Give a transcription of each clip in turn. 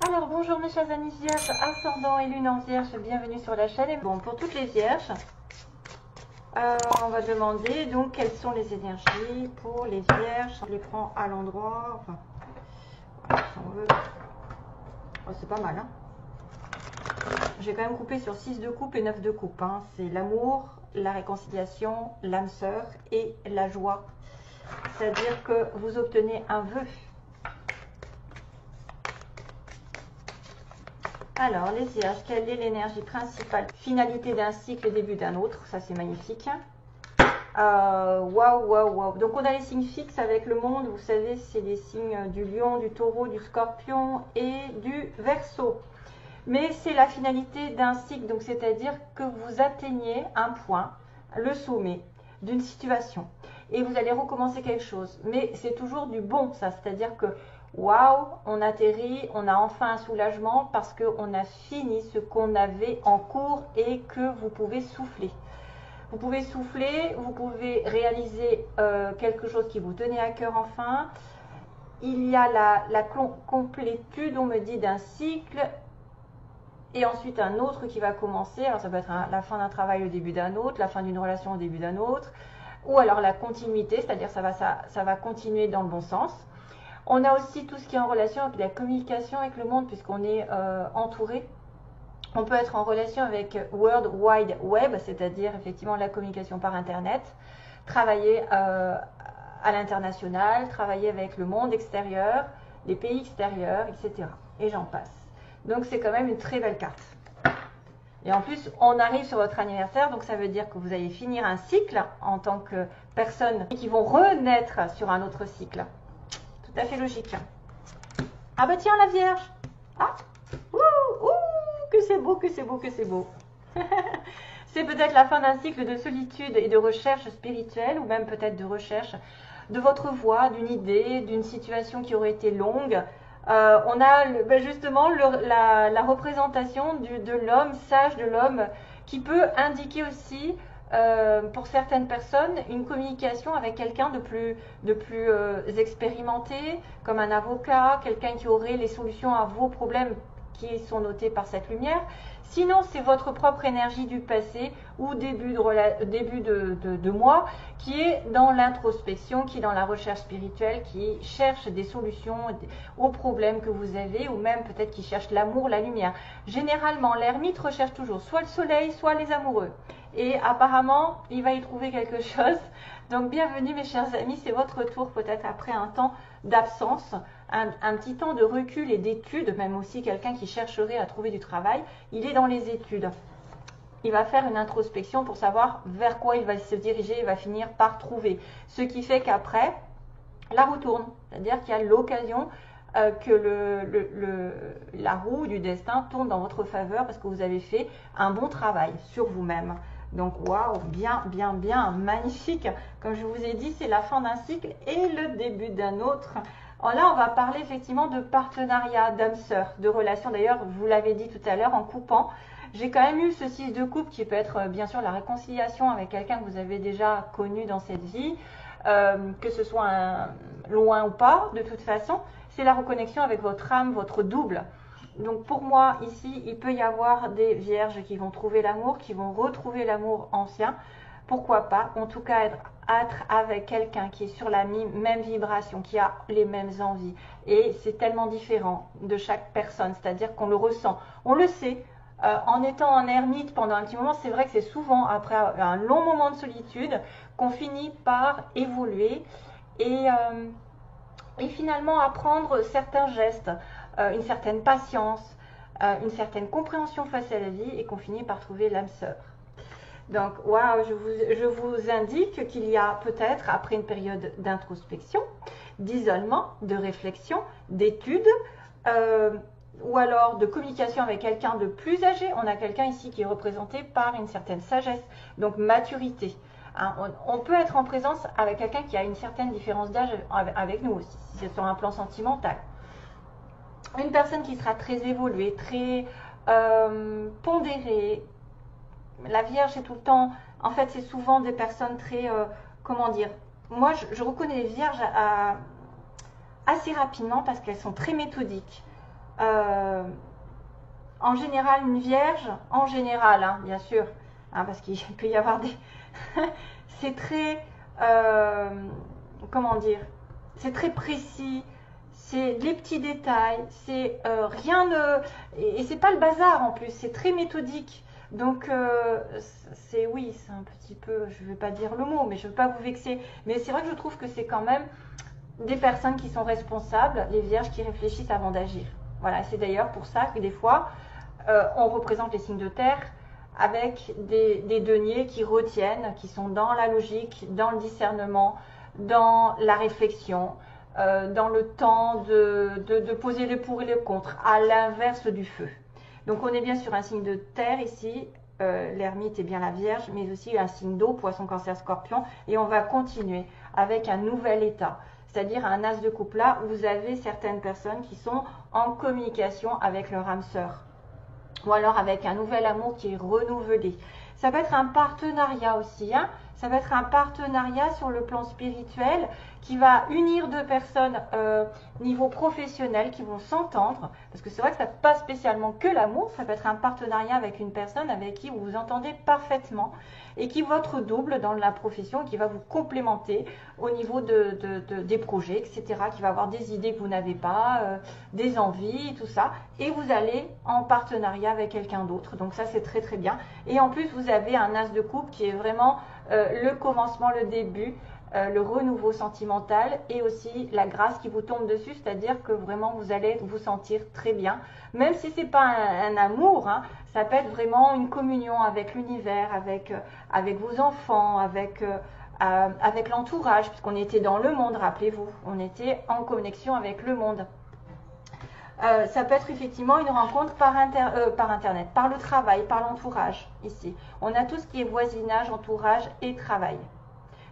Alors bonjour mes chers amis vierges, ascendant et lune en vierge, bienvenue sur la chaîne. Bon, pour toutes les vierges, on va demander donc quelles sont les énergies pour les vierges. Je les prends à l'endroit, enfin, si on veut. Oh, c'est pas mal, hein. J'ai quand même coupé sur 6 de coupe et 9 de coupe, hein. C'est l'amour, la réconciliation, l'âme sœur et la joie. C'est-à-dire que vous obtenez un vœu. Alors, les vierges, quelle est l'énergie principale? Finalité d'un cycle, début d'un autre. Ça, c'est magnifique. Waouh, waouh, waouh. Donc, on a les signes fixes avec le monde. Vous savez, c'est les signes du lion, du taureau, du scorpion et du verseau. Mais c'est la finalité d'un cycle. Donc, c'est-à-dire que vous atteignez un point, le sommet d'une situation. Et vous allez recommencer quelque chose. Mais c'est toujours du bon, ça. C'est-à-dire que waouh, on atterrit, on a enfin un soulagement parce qu'on a fini ce qu'on avait en cours et que vous pouvez souffler. Vous pouvez souffler, vous pouvez réaliser quelque chose qui vous tenait à cœur enfin. Il y a la complétude, on me dit, d'un cycle et ensuite un autre qui va commencer. Alors ça peut être la fin d'un travail au début d'un autre, la fin d'une relation au début d'un autre, ou alors la continuité, c'est-à-dire ça va continuer dans le bon sens. On a aussi tout ce qui est en relation avec la communication avec le monde, puisqu'on est entouré. On peut être en relation avec World Wide Web, c'est-à-dire effectivement la communication par Internet, travailler à l'international, travailler avec le monde extérieur, les pays extérieurs, etc. Et j'en passe. Donc c'est quand même une très belle carte. Et en plus, on arrive sur votre anniversaire, donc ça veut dire que vous allez finir un cycle en tant que personne qui vont renaître sur un autre cycle. Tout à fait logique. Ah bah tiens, la Vierge. Ah, ouh, que c'est beau, que c'est beau, que c'est beau. C'est peut-être la fin d'un cycle de solitude et de recherche spirituelle, ou même peut-être de recherche de votre voie, d'une idée, d'une situation qui aurait été longue. On a justement la représentation de l'homme sage, de l'homme qui peut indiquer aussi pour certaines personnes une communication avec quelqu'un de plus expérimenté, comme un avocat, quelqu'un qui aurait les solutions à vos problèmes qui sont notés par cette lumière. Sinon, c'est votre propre énergie du passé ou début de mois qui est dans l'introspection, qui est dans la recherche spirituelle, qui cherche des solutions aux problèmes que vous avez ou même peut-être qui cherche l'amour, la lumière. Généralement, l'ermite recherche toujours soit le soleil, soit les amoureux. Et apparemment, il va y trouver quelque chose. Donc, bienvenue mes chers amis, c'est votre tour peut-être après un temps d'absence, un petit temps de recul et d'études, même aussi quelqu'un qui chercherait à trouver du travail, il est dans les études. Il va faire une introspection pour savoir vers quoi il va se diriger, il va finir par trouver. Ce qui fait qu'après, la roue tourne, c'est-à-dire qu'il y a l'occasion que la roue du destin tourne dans votre faveur parce que vous avez fait un bon travail sur vous-même. Donc, waouh, bien, bien, bien, magnifique. Comme je vous ai dit, c'est la fin d'un cycle et le début d'un autre. Alors là, on va parler effectivement de partenariat, d'âme sœur, de relation. D'ailleurs, je vous l'avais dit tout à l'heure en coupant. J'ai quand même eu ce 6 de coupe qui peut être bien sûr la réconciliation avec quelqu'un que vous avez déjà connu dans cette vie, que ce soit loin ou pas, de toute façon. C'est la reconnexion avec votre âme, votre double. Donc pour moi, ici, il peut y avoir des vierges qui vont trouver l'amour, qui vont retrouver l'amour ancien. Pourquoi pas? En tout cas, être avec quelqu'un qui est sur la même vibration, qui a les mêmes envies. Et c'est tellement différent de chaque personne, c'est-à-dire qu'on le ressent. On le sait, en étant en ermite pendant un petit moment, c'est vrai que c'est souvent après un long moment de solitude qu'on finit par évoluer et finalement apprendre certains gestes, une certaine patience, une certaine compréhension face à la vie et qu'on finit par trouver l'âme sœur. Donc, waouh, je vous indique qu'il y a peut-être, après une période d'introspection, d'isolement, de réflexion, d'études, ou alors de communication avec quelqu'un de plus âgé. On a quelqu'un ici qui est représenté par une certaine sagesse, donc maturité. Hein, on peut être en présence avec quelqu'un qui a une certaine différence d'âge avec nous aussi, si c'est sur un plan sentimental. Une personne qui sera très évoluée, très pondérée. La Vierge, c'est tout le temps, en fait, c'est souvent des personnes très, comment dire, moi, je reconnais les Vierges assez rapidement parce qu'elles sont très méthodiques. En général, une vierge, en général, hein, bien sûr, hein, parce qu'il peut y avoir des... c'est très... comment dire? C'est très précis, c'est les petits détails, c'est rien de... Et c'est pas le bazar en plus, c'est très méthodique. Donc, c'est oui, c'est un petit peu, je ne vais pas dire le mot, mais je ne veux pas vous vexer. Mais c'est vrai que je trouve que c'est quand même des personnes qui sont responsables, les vierges qui réfléchissent avant d'agir. Voilà, c'est d'ailleurs pour ça que des fois, on représente les signes de terre avec des deniers qui retiennent, qui sont dans la logique, dans le discernement, dans la réflexion, dans le temps de poser le pour et le contre, à l'inverse du feu. Donc on est bien sur un signe de terre ici, l'ermite est bien la Vierge, mais aussi un signe d'eau, poisson, cancer, scorpion, et on va continuer avec un nouvel état, c'est-à-dire un as de coupe. Là, vous avez certaines personnes qui sont en communication avec leur âme sœur, ou alors avec un nouvel amour qui est renouvelé. Ça peut être un partenariat aussi, hein. Ça va être un partenariat sur le plan spirituel qui va unir deux personnes niveau professionnel qui vont s'entendre. Parce que c'est vrai que ça n'est pas spécialement que l'amour, ça peut être un partenariat avec une personne avec qui vous vous entendez parfaitement et qui va être double dans la profession, qui va vous complémenter au niveau des projets, etc., qui va avoir des idées que vous n'avez pas, des envies, tout ça. Et vous allez en partenariat avec quelqu'un d'autre. Donc ça, c'est très très bien. Et en plus, vous avez un as de coupe qui est vraiment le commencement, le début, le renouveau sentimental et aussi la grâce qui vous tombe dessus, c'est-à-dire que vraiment vous allez vous sentir très bien, même si c'est pas un amour, hein, ça peut être vraiment une communion avec l'univers, avec vos enfants, avec l'entourage, puisqu'on était dans le monde, rappelez-vous, on était en connexion avec le monde. Ça peut être effectivement une rencontre par Internet, par le travail, par l'entourage, ici. On a tout ce qui est voisinage, entourage et travail.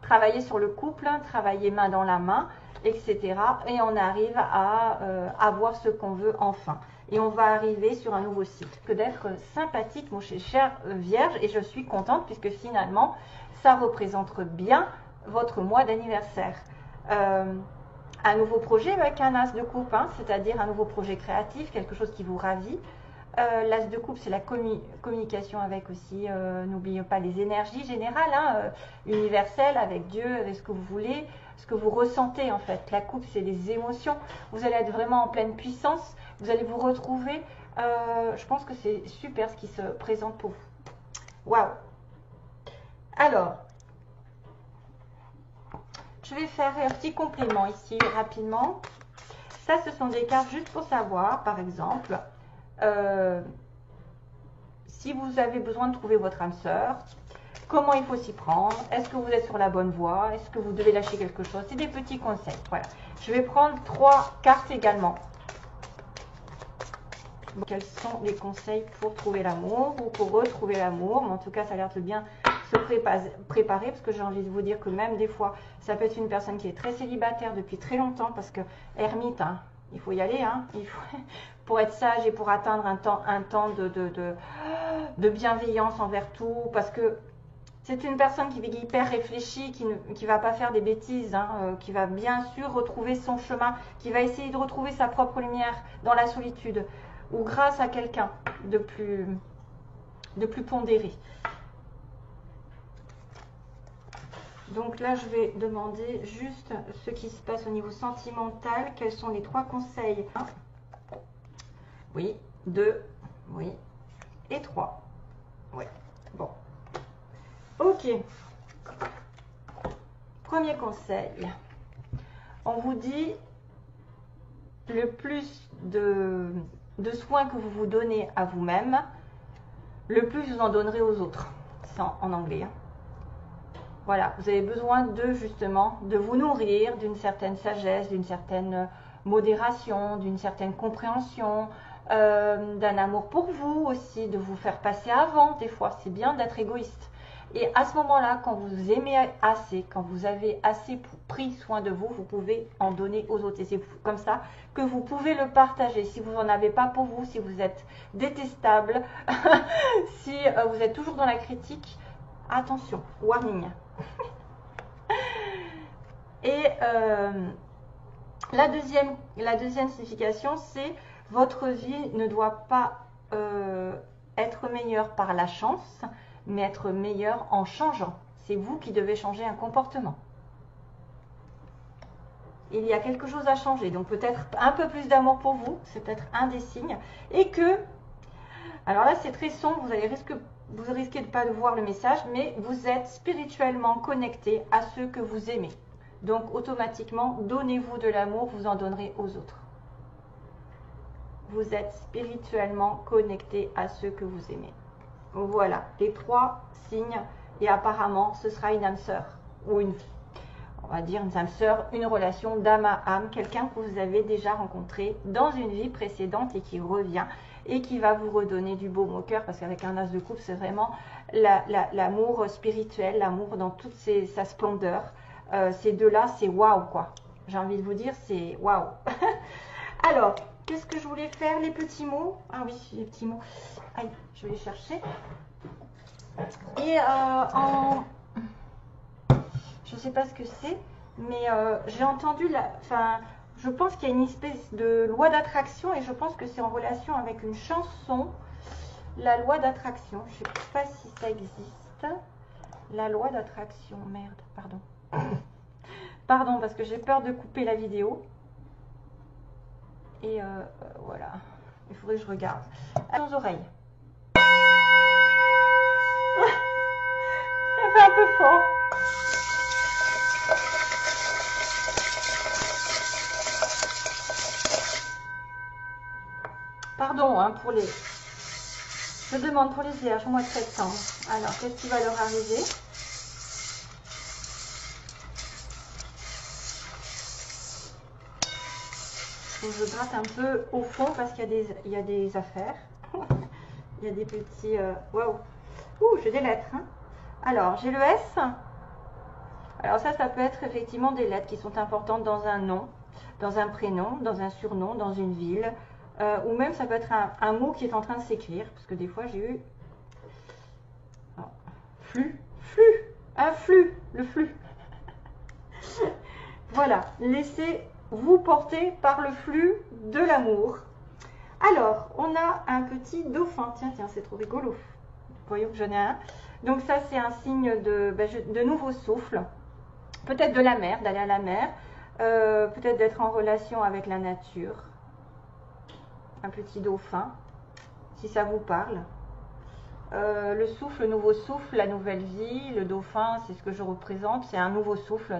Travailler sur le couple, travailler main dans la main, etc. Et on arrive à avoir ce qu'on veut enfin. Et on va arriver sur un nouveau cycle. Que d'être sympathique, mon cher Vierge, et je suis contente puisque finalement, ça représente bien votre mois d'anniversaire. Un nouveau projet avec un as de coupe, hein, c'est-à-dire un nouveau projet créatif, quelque chose qui vous ravit. L'as de coupe, c'est la communication avec aussi, n'oubliez pas les énergies générales, hein, universelles, avec Dieu, avec ce que vous voulez, ce que vous ressentez en fait. La coupe, c'est les émotions. Vous allez être vraiment en pleine puissance, vous allez vous retrouver. Je pense que c'est super ce qui se présente pour vous. Waouh! Alors, je vais faire un petit complément ici rapidement. Ça, ce sont des cartes juste pour savoir, par exemple, si vous avez besoin de trouver votre âme sœur, comment il faut s'y prendre, est-ce que vous êtes sur la bonne voie, est-ce que vous devez lâcher quelque chose. C'est des petits conseils. Voilà. Je vais prendre 3 cartes également. Quels sont les conseils pour trouver l'amour ou pour retrouver l'amour? En tout cas, ça a l'air de bien se préparer parce que j'ai envie de vous dire que même des fois, ça peut être une personne qui est très célibataire depuis très longtemps parce que ermite, hein, il faut y aller, hein, pour être sage et pour atteindre un temps de bienveillance envers tout, parce que c'est une personne qui est hyper réfléchie, qui ne va pas faire des bêtises, hein, qui va bien sûr retrouver son chemin, qui va essayer de retrouver sa propre lumière dans la solitude ou grâce à quelqu'un de plus pondéré. Donc là, je vais demander juste ce qui se passe au niveau sentimental. Quels sont les 3 conseils? 1, oui, 2, oui, et 3. Oui, bon. Ok. Premier conseil. On vous dit le plus de soins que vous vous donnez à vous-même, le plus vous en donnerez aux autres. C'est en anglais, hein. Voilà, vous avez besoin justement de vous nourrir d'une certaine sagesse, d'une certaine modération, d'une certaine compréhension, d'un amour pour vous aussi, de vous faire passer avant. Des fois, c'est bien d'être égoïste. Et à ce moment-là, quand vous aimez assez, quand vous avez assez pris soin de vous, vous pouvez en donner aux autres. Et c'est comme ça que vous pouvez le partager. Si vous n'en avez pas pour vous, si vous êtes détestable, si vous êtes toujours dans la critique, attention, warning. Et la deuxième signification, c'est Votre vie ne doit pas être meilleure par la chance, mais être meilleure en changeant. C'est vous qui devez changer un comportement. Il y a quelque chose à changer, donc peut-être un peu plus d'amour pour vous, c'est peut-être un des signes. Et que, alors là c'est très sombre, vous risquez de ne pas voir le message, mais vous êtes spirituellement connecté à ceux que vous aimez. Donc automatiquement, donnez-vous de l'amour, vous en donnerez aux autres. Vous êtes spirituellement connecté à ceux que vous aimez. Voilà, les 3 signes, et apparemment ce sera une âme sœur, ou on va dire une âme sœur, une relation d'âme à âme, quelqu'un que vous avez déjà rencontré dans une vie précédente et qui revient et qui va vous redonner du baume au cœur, parce qu'avec un as de coupe, c'est vraiment l'amour spirituel, l'amour dans toute sa splendeur. Ces deux-là, c'est waouh quoi. J'ai envie de vous dire, c'est waouh. Alors, qu'est-ce que je voulais faire? Les petits mots. Ah oui, les petits mots. Aïe, je vais les chercher. Et je ne sais pas ce que c'est, mais j'ai entendu, je pense qu'il y a une espèce de loi d'attraction et je pense que c'est en relation avec une chanson, la loi d'attraction. Je ne sais pas si ça existe. La loi d'attraction, merde, pardon. Pardon, parce que j'ai peur de couper la vidéo. Et voilà, il faudrait que je regarde. À nos oreilles. Ça fait un peu fort. Pardon hein, pour les... Je demande pour les vierges au mois de septembre. Alors, qu'est-ce qui va leur arriver? Donc, je gratte un peu au fond parce qu'il y a des affaires. Il y a des petits... Waouh! Ouh, j'ai des lettres. Hein. Alors, j'ai le S. Alors ça peut être effectivement des lettres qui sont importantes dans un nom, dans un prénom, dans un surnom, dans une ville. Ou même ça peut être un mot qui est en train de s'écrire, parce que des fois j'ai eu un flux, le flux. Voilà, laissez-vous porter par le flux de l'amour. Alors, on a un petit dauphin, tiens, c'est trop rigolo. Voyons que j'en ai un. Donc ça c'est un signe de nouveau souffle, peut-être de la mer, d'aller à la mer, peut-être d'être en relation avec la nature. Un petit dauphin, si ça vous parle. Le souffle, le nouveau souffle, la nouvelle vie, le dauphin, c'est ce que je représente. C'est un nouveau souffle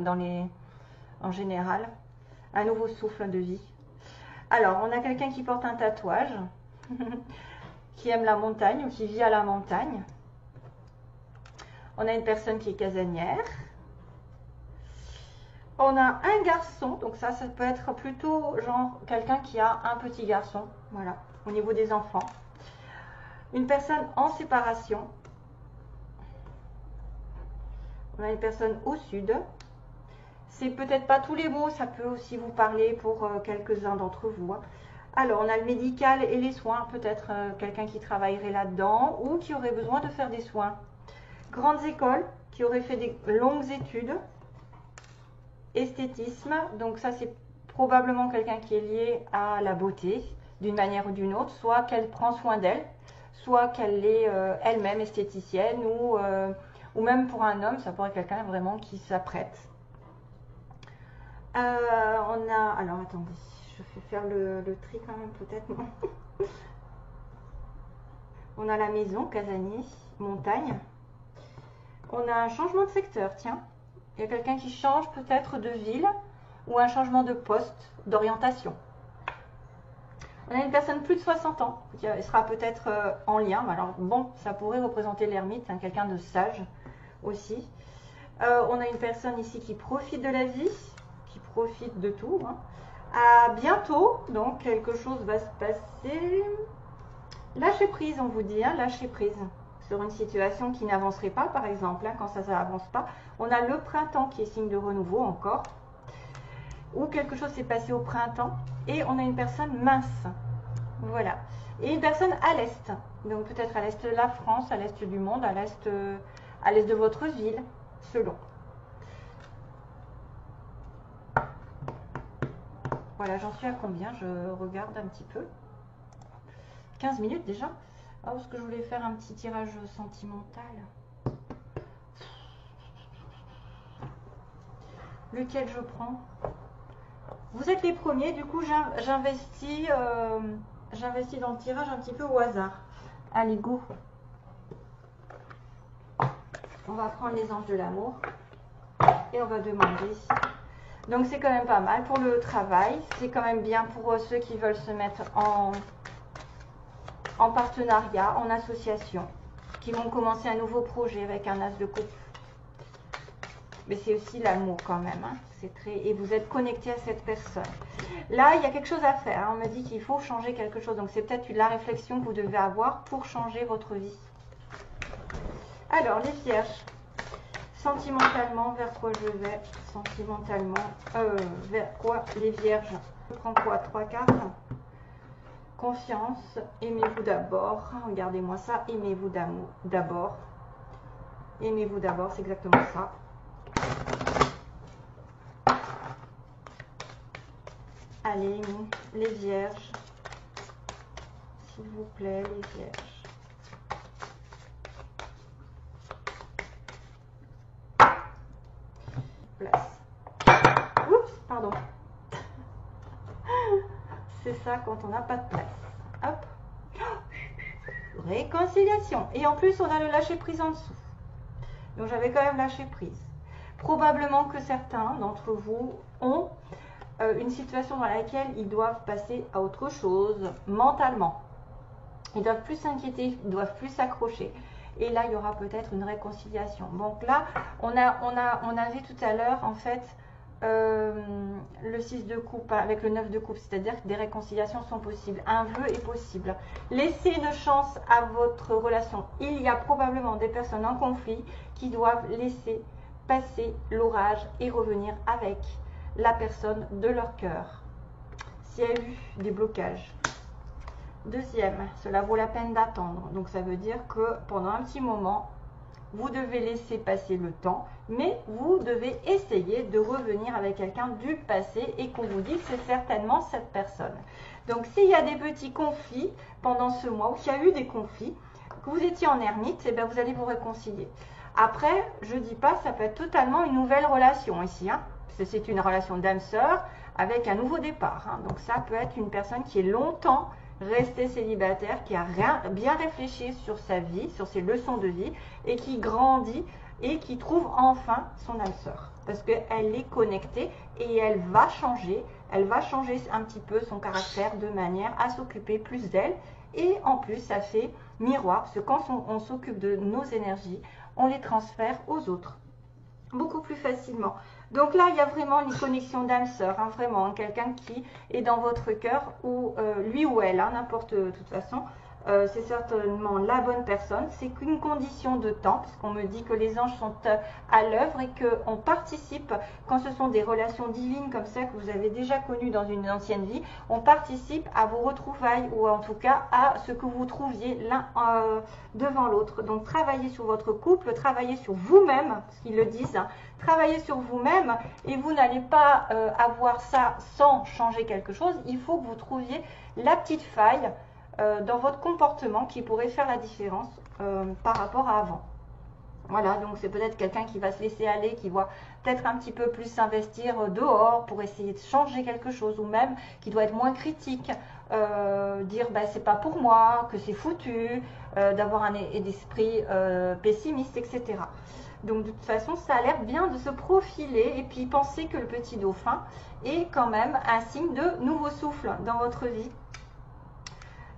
en général. Un nouveau souffle de vie. Alors, on a quelqu'un qui porte un tatouage, qui aime la montagne ou qui vit à la montagne. On a une personne qui est casanière. On a un garçon, donc ça peut être plutôt genre quelqu'un qui a un petit garçon, voilà, au niveau des enfants. Une personne en séparation. On a une personne au sud. C'est peut-être pas tous les mots, ça peut aussi vous parler pour quelques-uns d'entre vous. Alors, on a le médical et les soins, peut-être quelqu'un qui travaillerait là-dedans ou qui aurait besoin de faire des soins. Grandes écoles, qui aurait fait des longues études. Esthétisme, donc ça c'est probablement quelqu'un qui est lié à la beauté d'une manière ou d'une autre, soit qu'elle prend soin d'elle, soit qu'elle est elle-même esthéticienne ou même pour un homme, ça pourrait être quelqu'un vraiment qui s'apprête. On a, alors attendez, je fais faire le tri quand même peut-être. On a la maison, casanier, montagne. On a un changement de secteur, tiens. Il y a quelqu'un qui change peut-être de ville ou un changement de poste, d'orientation. On a une personne plus de 60 ans qui sera peut-être en lien. Alors bon, ça pourrait représenter l'ermite, hein, quelqu'un de sage aussi. On a une personne ici qui profite de la vie, qui profite de tout. Hein. À bientôt, donc quelque chose va se passer. Lâcher prise, on vous dit, hein, lâcher prise. Sur une situation qui n'avancerait pas, par exemple, hein, quand ça n'avance pas. On a le printemps qui est signe de renouveau encore, ou quelque chose s'est passé au printemps, et on a une personne mince, voilà, et une personne à l'est, donc peut-être à l'est de la France, à l'est du monde, à l'est de votre ville, selon. Voilà, j'en suis à combien? Je regarde un petit peu. 15 minutes déjà. Ah, parce que je voulais faire un petit tirage sentimental. Lequel je prends? Vous êtes les premiers, du coup j'investis dans le tirage un petit peu au hasard. Allez, go. On va prendre les anges de l'amour et on va demander. Donc c'est quand même pas mal pour le travail. C'est quand même bien pour ceux qui veulent se mettre en partenariat, en association, qui vont commencer un nouveau projet avec un as de coupe. Mais c'est aussi l'amour quand même. Hein. C'est très... Et vous êtes connecté à cette personne. Là, il y a quelque chose à faire. Hein. On me dit qu'il faut changer quelque chose. Donc c'est peut-être la réflexion que vous devez avoir pour changer votre vie. Alors, les vierges. Sentimentalement, vers quoi je vais? Sentimentalement, vers quoi les vierges? Je prends quoi? 3 cartes. Confiance, aimez-vous d'abord. Regardez-moi ça, aimez-vous d'abord. Aimez-vous d'abord, c'est exactement ça. Allez, les vierges. S'il vous plaît, les vierges. Place. Oups, pardon. C'est ça quand on n'a pas de place. Hop. Réconciliation. Et en plus, on a le lâcher prise en dessous. Donc, j'avais quand même lâché prise. Probablement que certains d'entre vous ont une situation dans laquelle ils doivent passer à autre chose mentalement. Ils doivent plus s'inquiéter, ils doivent plus s'accrocher. Et là, il y aura peut-être une réconciliation. Donc là, on a vu tout à l'heure, en fait, le 6 de coupe avec le 9 de coupe, c'est-à-dire que des réconciliations sont possibles. Un vœu est possible. Laissez une chance à votre relation. Il y a probablement des personnes en conflit qui doivent laisser passer l'orage et revenir avec la personne de leur cœur. S'il y a eu des blocages. Deuxième, cela vaut la peine d'attendre. Donc ça veut dire que pendant un petit moment, vous devez laisser passer le temps, mais vous devez essayer de revenir avec quelqu'un du passé et qu'on vous dit que c'est certainement cette personne. Donc s'il y a des petits conflits pendant ce mois, ou qu'il y a eu des conflits, que vous étiez en ermite, eh bien vous allez vous réconcilier. Après, je ne dis pas, ça peut être totalement une nouvelle relation ici, hein, parce que c'est une relation d'âme-sœur avec un nouveau départ. Hein. Donc ça peut être une personne qui est longtemps restée célibataire, qui a bien réfléchi sur sa vie, sur ses leçons de vie, et qui grandit et qui trouve enfin son âme-sœur. Parce qu'elle est connectée et elle va changer un petit peu son caractère de manière à s'occuper plus d'elle. Et en plus, ça fait miroir, parce que quand on s'occupe de nos énergies, on les transfère aux autres beaucoup plus facilement. Donc là, il y a vraiment une connexion d'âme-sœur, hein, vraiment, hein, quelqu'un qui est dans votre cœur, ou lui ou elle, hein, n'importe, de toute façon, c'est certainement la bonne personne. C'est qu'une condition de temps, parce qu'on me dit que les anges sont à l'œuvre et qu'on participe, quand ce sont des relations divines comme ça que vous avez déjà connues dans une ancienne vie, on participe à vos retrouvailles, ou en tout cas à ce que vous trouviez l'un devant l'autre. Donc travaillez sur votre couple, travaillez sur vous-même, parce qu'ils le disent, hein, travaillez sur vous-même, et vous n'allez pas avoir ça sans changer quelque chose. Il faut que vous trouviez la petite faille dans votre comportement qui pourrait faire la différence par rapport à avant. Voilà, donc c'est peut-être quelqu'un qui va se laisser aller, qui va peut-être un petit peu plus s'investir dehors pour essayer de changer quelque chose, ou même qui doit être moins critique, dire bah, c'est pas pour moi, que c'est foutu, d'avoir un esprit pessimiste, etc. Donc de toute façon, ça a l'air bien de se profiler, et puis pensez que le petit dauphin est quand même un signe de nouveau souffle dans votre vie.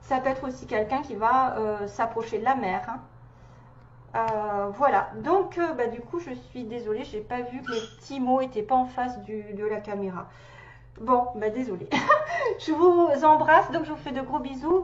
Ça peut être aussi quelqu'un qui va s'approcher de la mer. Hein. Voilà, donc bah, du coup je suis désolée, j'ai pas vu que les petits mots n'étaient pas en face de la caméra. Bon, bah désolée. Je vous embrasse, donc je vous fais de gros bisous.